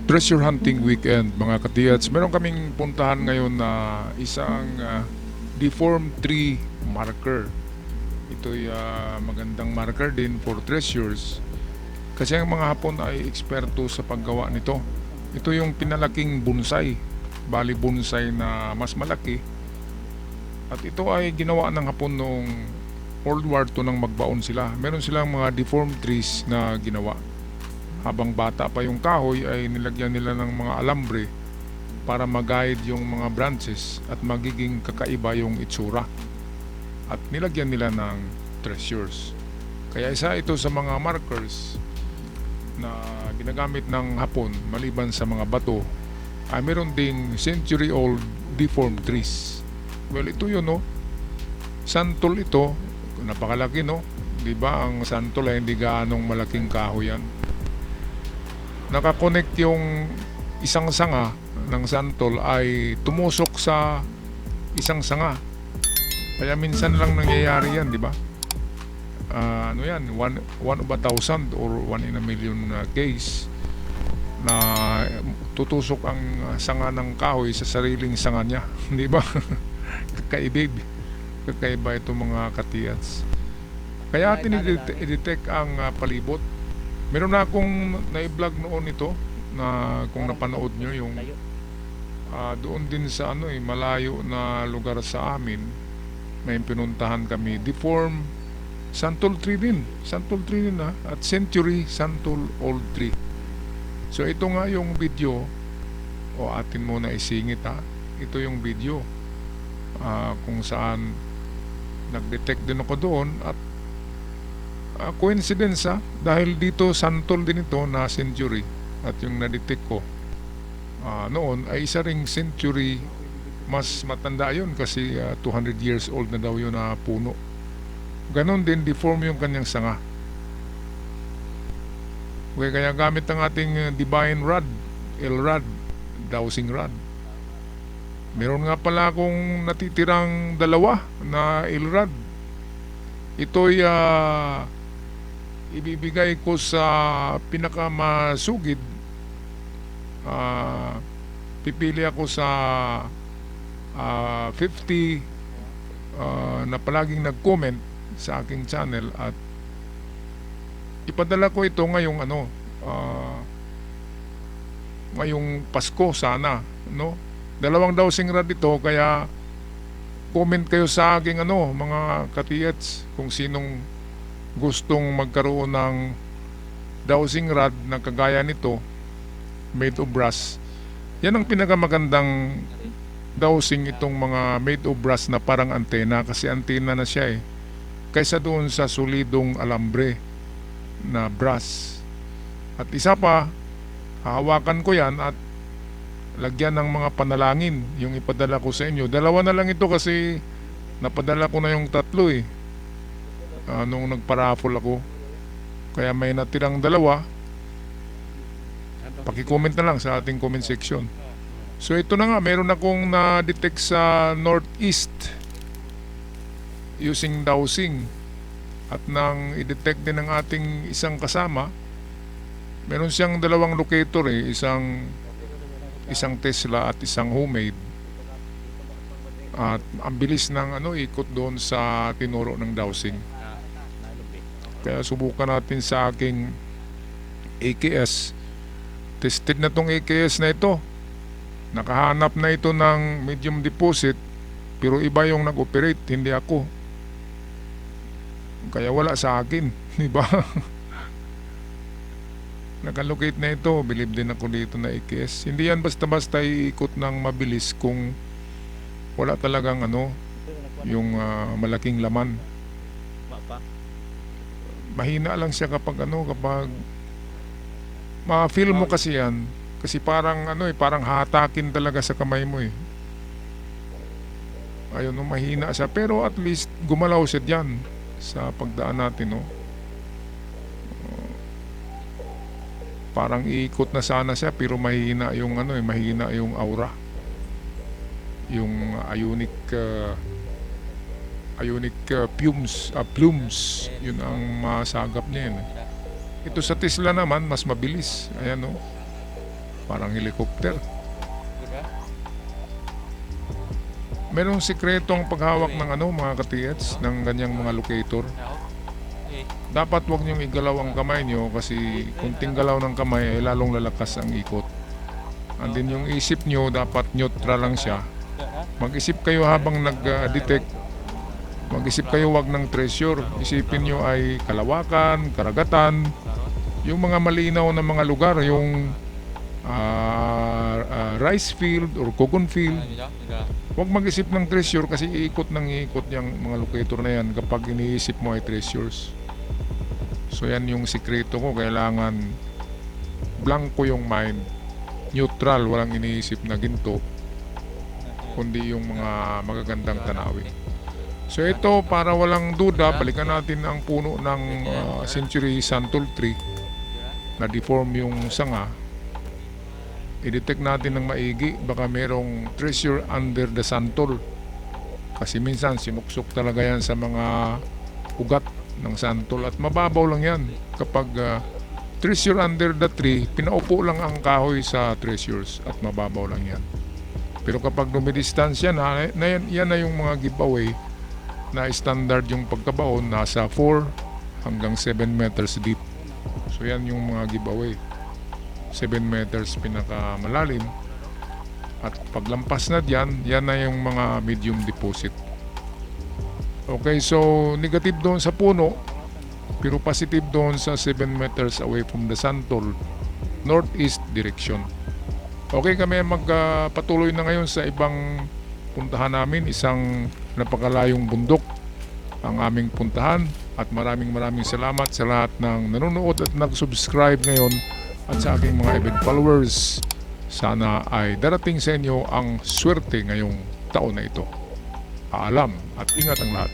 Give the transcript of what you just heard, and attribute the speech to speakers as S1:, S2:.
S1: Treasure hunting weekend mga katiyats. Meron kaming puntahan ngayon na isang deformed tree marker. Ito'y magandang marker din for treasures kasi ang mga Hapon ay eksperto sa paggawa nito. Ito yung pinalaking bonsai, bali bonsai na mas malaki, at ito ay ginawa ng Hapon noong World War II nang magbaon sila. Meron silang mga deformed trees na ginawa. Habang bata pa yung kahoy ay nilagyan nila ng mga alambre para mag-guide yung mga branches at magiging kakaiba yung itsura. At nilagyan nila ng treasures. Kaya isa ito sa mga markers na ginagamit ng Hapon maliban sa mga bato, ay meron ding century-old deformed trees. Well, ito yun, no? Santol ito, napakalaki, no? Di ba ang santol ay hindi gaanong malaking kahoy yan. Nakakonect yung isang sanga ng santol ay tumusok sa isang sanga. Kaya minsan lang nangyayari yan, di ba? Ano yan, one of a thousand or 1 in a million case na tutusok ang sanga ng kahoy sa sariling sanga niya, di ba? Kakaiba itong mga katiyats. Kaya tinidetect ang palibot. Meron na akong na-vlog noon ito na kung napanood nyo yung doon din sa malayo na lugar sa amin, may pinuntahan kami, deform santol tree din at century santol old tree. So ito nga yung video, o atin muna isingit ito yung video kung saan nag-detect din ako doon at coincidence dahil dito santol din ito na century at yung na-detect ko noon ay isa ring century, mas matanda yun kasi 200 years old na daw yun na puno. Ganon din deform yung kanyang sanga. Okay, kaya gamit ang ating divine rod, El-Rod, dowsing rod. Meron nga pala akong natitirang dalawa na El-Rod. Ito'y ibibigay ko sa pinakamasugid. Pipili ako sa 50 na palaging nag-comment sa aking channel at ipadala ko ito ngayong ngayong Pasko sana, no? Dalawang dowsing rod ito, kaya comment kayo sa aking mga katiyats kung sinong gustong magkaroon ng dowsing rod na kagaya nito, made of brass. Yan ang pinakamagandang dowsing, itong mga made of brass na parang antena, kasi antena na siya kaysa doon sa solidong alambre na brass. At isa pa, hahawakan ko yan at lagyan ng mga panalangin yung ipadala ko sa inyo. Dalawa na lang ito kasi napadala ko na yung tatlo nung nagpa-raffle ako. Kaya may natirang dalawa, paki-comment na lang sa ating comment section. So ito na nga, meron akong na-detect sa northeast using dowsing. At nang i-detect din ng ating isang kasama, meron siyang dalawang locator isang Tesla at isang homemade. At ang bilis ng ikot doon sa tinuro ng dowsing. Kaya subukan natin sa aking AKS. Tested na tong AKS na ito. Nakahanap na ito ng medium deposit, pero iba yung nag-operate, hindi ako. Kaya wala sa akin, di ba? Nakalocate na ito, believe din ako dito na AKS. Hindi yan basta-basta iikot ng mabilis kung wala talagang yung malaking laman. Mahina lang siya kapag kapag ma-feel mo kasi yan, kasi parang parang hatakin talaga sa kamay mo ayun, mahina siya, pero at least gumalaw siya diyan sa pagdaan natin, parang iikot na sana siya pero mahina yung mahina yung aura, yung ionic plumes, yun ang masagap niya Ito sa Tesla naman mas mabilis. Ayan Parang helicopter. Merong sikretong paghawak ng mga katiyats ng ganyang mga locator. Dapat wag niyong igalaw ang kamay niyo kasi kunting galaw ng kamay ay lalong lalakas ang ikot. And then yung isip niyo dapat neutral lang siya. Mag-isip kayo habang nag-detect. Mag-isip kayo wag ng treasure. Isipin niyo ay kalawakan, karagatan, yung mga malinaw na mga lugar, yung rice field or cocoon field. Huwag mag-isip ng treasure kasi iikot yung mga locator na yan kapag iniisip mo ay treasures. So yan yung sikreto ko, kailangan blanco yung mind, neutral, walang iniisip na ginto, kundi yung mga magagandang tanawin. So ito, para walang duda, balikan natin ang puno ng century santol tree na deform yung sanga. I-detect natin ng maigi, baka merong treasure under the santol. Kasi minsan sinuksok talaga yan sa mga ugat ng santol at mababaw lang yan. Kapag treasure under the tree, pinaupo lang ang kahoy sa treasures at mababaw lang yan. Pero kapag dumidistansya yan na yung mga giveaway na standard yung pagkabaon, nasa 4 hanggang 7 meters deep. So yan yung mga giveaway. 7 meters pinakamalalim at paglampas na diyan, yan na yung mga medium deposit. Okay, so negative doon sa puno pero positive doon sa 7 meters away from the santol, northeast direction. Okay, kami magpatuloy na ngayon sa ibang puntahan namin. Isang napakalayong bundok ang aming puntahan at maraming salamat sa lahat ng nanonood at nag-subscribe ngayon at sa aking mga event followers. Sana ay darating sa inyo ang swerte ngayong taon na ito. Paalam at ingat ang lahat.